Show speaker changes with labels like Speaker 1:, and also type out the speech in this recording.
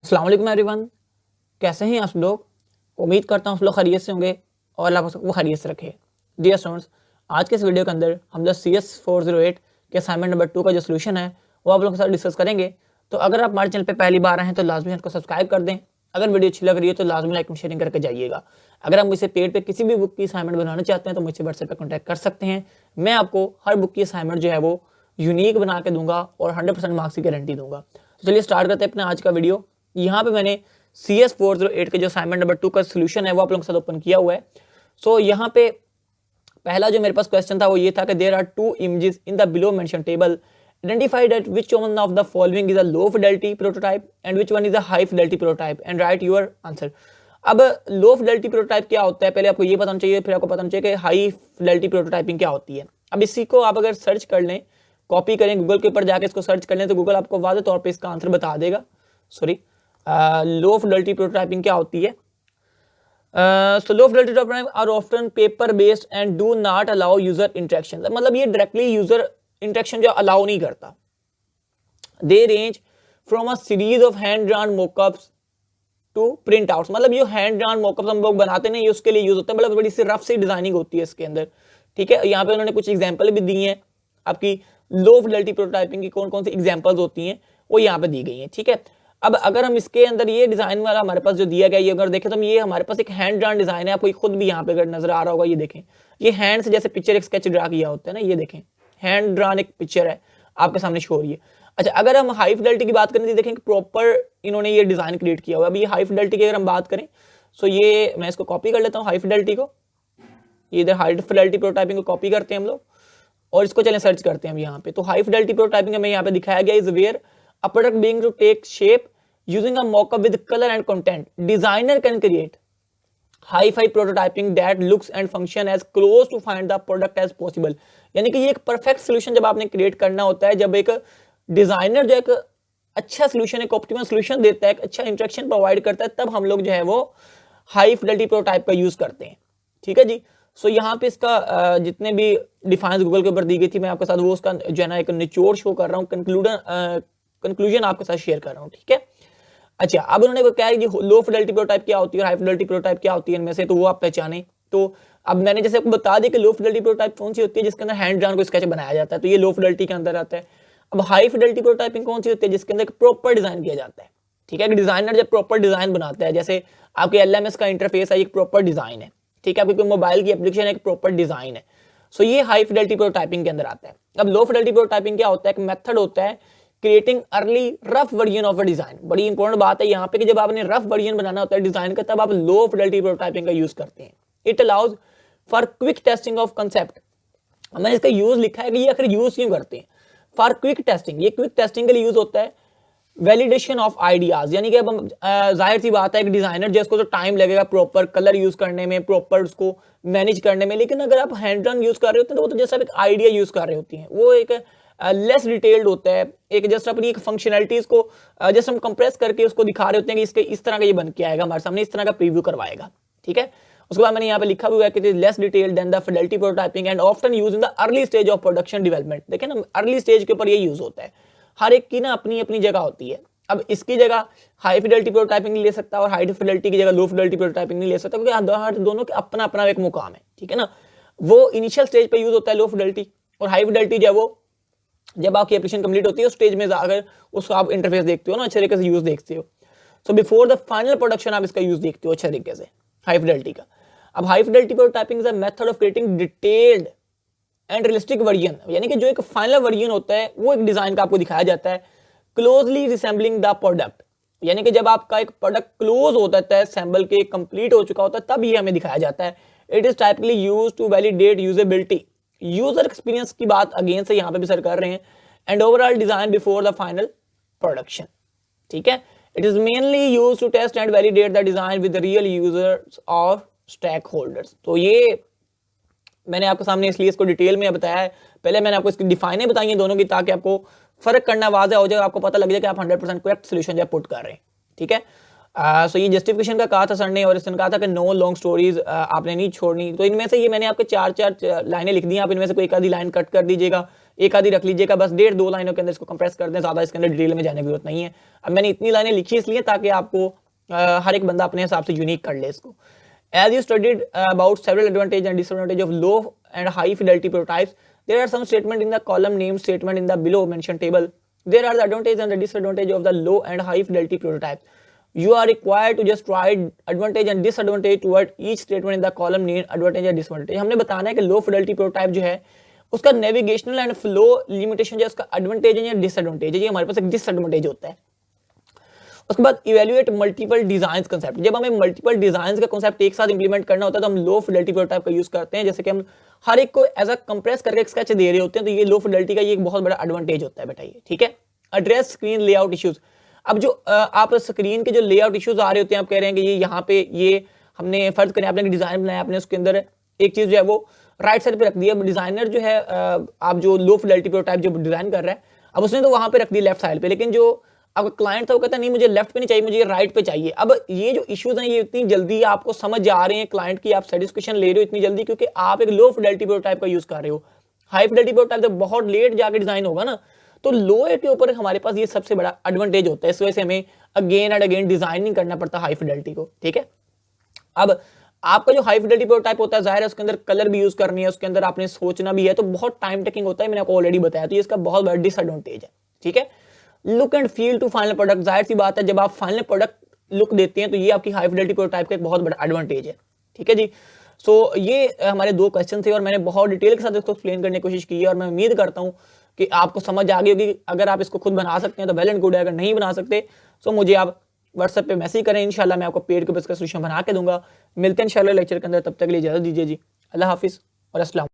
Speaker 1: अस्सलाम वालेकुम एवरीवन। कैसे हैं आप लोग? उम्मीद करता हूँ आप लोग खैरियत से होंगे और अल्लाह आप सबको खैरियत से रखे। डियर स्टूडेंट्स, आज के इस वीडियो के अंदर हम जो CS408 के असाइनमेंट नंबर 2 का जो सोल्यूशन है वो आप लोगों के साथ डिस्कस करेंगे। तो अगर आप हमारे चैनल पे पहली बार आए हैं तो लाजमी चैनल को सब्सक्राइब कर दें। अगर वीडियो अच्छी लग रही है तो लाजमी लाइक और शेयरिंग करके जाइएगा। अगर आप मुझसे पेड पे किसी भी बुक की असाइनमेंट बनाना चाहते हैं तो मुझसे व्हाट्सएप पर कॉन्टैक्ट कर सकते हैं। मैं आपको हर बुक की असाइनमेंट जो है वो यूनिक बना के दूंगा और 100% मार्क्स की गारंटी दूंगा। तो चलिए स्टार्ट करते हैं अपना आज का वीडियो। यहाँ पे मैंने CS408 के जो असाइनमेंट नंबर 2 का सोल्यूशन है वो आप लोगों के साथ ओपन किया हुआ है। सो यहाँ पे पहला जो मेरे पास क्वेश्चन था वो ये था कि there are two images in the below mention table, identify that which one of the following is a low fidelity prototype and which one is a high fidelity prototype and write your answer. अब low fidelity prototype क्या होता है, पहले आपको ये बताना चाहिए, फिर आपको बताना चाहिए कि हाई फिडेलिटी प्रोटोटाइपिंग क्या होती है। अब इसी को आप अगर सर्च कर लें, कॉपी करें, गूगल के ऊपर जाकर इसको सर्च कर लें तो गूगल आपको वाज़ेह तौर पे इसका आंसर बता देगा। सॉरी, लो फिडेलिटी प्रोटोटाइपिंग क्या होती है? So low fidelity prototype are often paper based and do not allow user interaction। मतलब ये डायरेक्टली यूजर इंटरेक्शन जो अलाउ नहीं करता। They range from a series of hand drawn mockups to printouts। मतलब ये हैंड ड्रॉन मॉकअप्स हम लोग बनाते नहीं, उसके लिए यूज होता है। मतलब बड़ी सी रफ सी डिजाइनिंग होती है इसके अंदर। ठीक है, यहाँ पे उन्होंने कुछ एग्जांपल भी दी हैं आपकी लो फिडेलिटी प्रोटोटाइपिंग की, कौन कौन सी एग्जांपल्स होती हैं वो यहाँ पे दी गई हैं। ठीक है, अब अगर हम इसके अंदर ये डिजाइन वाला हमारे पास जो दिया गया, ये अगर देखें तो ये हमारे पास एक हैंड ड्रॉन डिजाइन है। आपको खुद भी यहाँ पे अगर नजर आ रहा होगा, ये देखें, ये हैंड से जैसे पिक्चर एक स्केच ड्रा किया होता है ना, ये देखें हैंड ड्रॉन एक पिक्चर है आपके सामने शो हो रही है। अच्छा, अगर हम हाई फिडेलिटी की बात करें तो देखें प्रॉपर इन्होंने ये डिजाइन क्रिएट किया हुआ है। अभी हाई फिडेलिटी की अगर हम बात करें, सो ये मैं इसको कॉपी कर लेता हूँ हाई फिडेलिटी को। ये इधर हाई फिडेलिटी प्रोटोटाइपिंग को कॉपी करते हैं हम लोग और इसको चलें सर्च करते हैं हम यहाँ पे। तो हाई फिडेलिटी प्रोटोटाइपिंग हमें यहाँ पे दिखाया गया is where a product being to take shape using a mockup with colour and content, designer can create hi-fi prototyping that looks and function as close to find the product as possible. यानी कि ये एक perfect solution जब आपने create करना होता है, जब एक डिजाइनर जो एक अच्छा सोल्यूशन, एक ऑप्टिमल सोल्यूशन देता है, एक अच्छा इंटरेक्शन प्रोवाइड करता है, तब हम लोग जो है वो हाई फिडेलिटी प्रोटोटाइप का यूज करते हैं। ठीक है जी। सो यहाँ पे इसका जितने भी डिफाइंस गूगल के ऊपर दी गई थी, मैं आपके साथ वो उसका जो है ना एक निचोड़ शो कर रहा हूँ, कंक्लूजन आपके साथ शेयर कर रहा हूँ। ठीक है, अच्छा, अब उन्होंने क्या है कि लो फिडेलिटी प्रोटोटाइप क्या होती है और हाई फिडेलिटी प्रोटोटाइप क्या होती है इनमें से, तो वो आप पहचाने। तो अब मैंने जैसे आपको बता दिया कि लो फिडेलिटी प्रोटोटाइप कौन सी होती है, जिसके अंदर हैंड ड्रॉन को स्केच बनाया जाता है, तो ये लो फिडेलिटी के अंदर आता है। अब हाई फिडेलिटी प्रोटोटाइपिंग कौन सी होती है, जिसके अंदर प्रॉपर डिजाइन किया जाता है। ठीक है, कि डिजाइनर जब प्रॉपर डिजाइन बनाता है, जैसे आपके LMS का इंटरफेस है, एक प्रॉपर डिजाइन है। ठीक है, आपकी कोई मोबाइल की एप्लीकेशन है, एक प्रॉपर डिजाइन है। सो ये हाई फिडेलिटी प्रोटोटाइपिंग के अंदर आता है। अब लो फिडेलिटी प्रोटोटाइपिंग क्या होता है, एक मेथड होता है creating early rough version of a design. बड़ी इंपॉर्टेंट बात है यहाँ पे कि जब आपने रफ वर्जन बनाना होता है डिजाइन का, तब आप लो फिडेलिटी प्रोटोटाइपिंग का यूज करते हैं। It allows for quick testing of concept. मैंने इसका यूज लिखा है कि ये आखिर यूज क्यों करते हैं, फॉर क्विक टेस्टिंग। ये क्विक टेस्टिंग के लिए यूज होता है। वैलिडेशन ऑफ आइडियाज, यानी कि अब जाहिर सी बात है एक डिजाइनर जिसको तो टाइम लगेगा प्रॉपर कलर यूज करने में, प्रॉपर उसको मैनेज करने में, लेकिन अगर आप हैंड ड्रॉन यूज कर रहे होते हैं तो वो तो जैसे आप एक आइडिया यूज कर रहे होती हैं, वो एक लेस डिटेल्ड होता है। एक जस्ट अपनी एक फंक्शनैलिटीज को जस्ट हम कंप्रेस करके उसको दिखा रहे होते हैं कि इसके इस तरह का ये बन के आएगा हमारे सामने, इस तरह का प्रीव्यू करवाएगा। ठीक है, उसके बाद मैंने यहाँ पे लिखा हुआ है कि less detailed than the fidelity prototyping and often use in the early stage of production development. देखें ना, अर्ली स्टेज के ऊपर ये यूज होता है। हर एक की ना अपनी अपनी जगह होती है। अब इसकी जगह हाई फिडेलिटी प्रोटोटाइपिंग नहीं ले सकता और हाई फिडेलिटी की जगह लो फिडेलिटी प्रोटोटाइपिंग नहीं ले सकता, क्योंकि दोनों के अपना अपना एक मुकाम है। ठीक है ना, वो इनिशियल स्टेज पे यूज होता है लो फिडेलिटी, और हाई फिडेलिटी जो है वो जब आपकी एप्लीकेशन कंप्लीट होती है उस स्टेज में जाकर उसको आप इंटरफेस देखते हो ना, अच्छे तरीके से यूज देखते हो। So before the final production आप इसका यूज देखते हो अच्छे तरीके से हाई फिडेलिटी का। अब high Fidelity prototyping is a method of creating detailed and realistic version, यानी कि जो एक फाइनल वर्जन होता है वो एक डिजाइन का आपको दिखाया जाता है क्लोजली रिसेंबलिंग द प्रोडक्ट। यानी कि जब आपका एक प्रोडक्ट क्लोज होता है, सैंपल के कंप्लीट हो चुका होता है, तब ये हमें दिखाया जाता है। It is typically used to validate usability, user experience की बात अगेन से यहाँ पे भी सर कर रहे हैं, and overall design before the final production. ठीक है, it is mainly used to test and validate the design with real users और स्टेक होल्डर्स। तो ये मैंने आपके सामने इसलिए इसको डिटेल में बताया है। पहले मैंने आपको इसकी डिफाइनें बताई हैं दोनों की, ताकि आपको फर्क करना वाज़ेह हो जाए, आपको पता लग जाए कि आप 100% करेक्ट सोल्यूशन जो पुट कर रहे हैं। ठीक है, सो ये जस्टिफिकेशन का कहा था सर ने, और इसने कहा था कि नो लॉन्ग स्टोरीज आपने नहीं छोड़नी। तो इनमें से ये मैंने आपके चार लाइनें लिख दी हैं, आप इनमें से कोई एक आधी लाइन कट कर दीजिएगा एक आधी रख लीजिएगा, बस 1.5-2 लाइनों के अंदर इसको कंप्रेस कर दें, ज़्यादा इसके अंदर डिटेल में जाने की जरूरत नहीं है। अब मैंने इतनी लाइनें लिखी इसलिए ताकि आपको हर एक बंदा अपने हिसाब से यूनिक कर ले इसको। As you studied about several advantages and disadvantages of low and high fidelity prototypes, there are some statements in the column named statement in the below mentioned table. There are the advantages and the disadvantages of the low and high fidelity prototypes. You are required to just write advantage and disadvantage toward each statement in the column named advantage and disadvantage. हमने बताना है कि low fidelity prototype जो है उसका navigational and flow limitation जो है उसका एडवांटेज है या डिसएडवांटेज है, ये हमारे पास एक डिसएडवांटेज होता है। उसके बाद इवेल्युएट मल्टीपल डिजाइन कंसेप्ट, जब हमें मल्टीपल डिजाइन का कंसेप्ट एक साथ इंप्लीमेंट करना होता है तो हम लो फिडेलिटी प्रोटोटाइप का यूज करते हैं। जैसे कि हम हर एक को एज अ कंप्रेस करके एक स्केच दे रहे होते हैं, तो ये लो फिडेलिटी का ये एक बहुत बड़ा एडवांटेज होता है बेटा ये, ठीक है। एड्रेस स्क्रीन लेआउट इश्यूज, अब जो आप स्क्रीन के जो लेआउट इश्यूज आ रहे होते हैं, आप कह रहे हैं कि ये यहाँ पे ये हमने फर्ज करें आपने डिजाइन बनाया, आपने उसके अंदर एक चीज जो है वो राइट साइड पे रख दी। अब डिजाइनर जो है आप जो लो फिडेलिटी प्रोटोटाइप जो डिजाइन कर रहा है, अब उसने तो वहां पे रख दी लेफ्ट साइड पे, लेकिन जो अब क्लाइंट था वो कहता है नहीं मुझे लेफ्ट पे नहीं चाहिए, मुझे राइट पे चाहिए। अब ये जो इश्यूज हैं ये इतनी जल्दी आपको समझ आ रहे हैं क्लाइंट की, आप सेटिस्फेक्शन ले रहे हो इतनी जल्दी क्योंकि आप एक लो फिडेलिटी प्रोटोटाइप का यूज कर रहे हो। हाई फिडेलिटी प्रोटोटाइप जब बहुत लेट जाके डिजाइन होगा ना, तो लो के ऊपर हमारे पास ये सबसे बड़ा एडवांटेज होता है। इस वजह से हमें अगेन एंड अगेन डिजाइन नहीं करना पड़ता हाई फिडेलिटी को, ठीक है। अब आपका जो हाई फिडेलिटी प्रोटोटाइप होता है जाहिर है उसके अंदर कलर भी यूज करनी है, उसके अंदर आपने सोचना भी है, तो बहुत टाइम टेकिंग होता है, मैंने आपको ऑलरेडी बताया, तो ये इसका बहुत बड़ा डिसएडवांटेज है, ठीक है। Look and feel to final product, जाहिर सी बात है जब आप फाइनल प्रोडक्ट लुक देते हैं तो ये आपकी हाई फिडेलिटी प्रोटोटाइप का एक बहुत बड़ा एडवांटेज है, ठीक है जी। सो ये हमारे 2 क्वेश्चन थे और मैंने बहुत डिटेल के साथ इसको एक्सप्लेन करने की कोशिश की है और मैं उम्मीद करता हूँ कि आपको समझ आ गई होगी। अगर आप इसको खुद बना सकते हैं तो वेल एंड गुड है, अगर नहीं बना सकते तो मुझे आप व्हाट्सएप पे मैसेज करें, इंशाल्लाह मैं आपको पेड के ऊपर इसका सोल्यूशन बना के दूंगा। मिलते हैं इंशाल्लाह लेक्चर के अंदर, तब तक के लिए इजाजत दीजिए जी। अल्लाह हाफिज़ और अस्सलाम।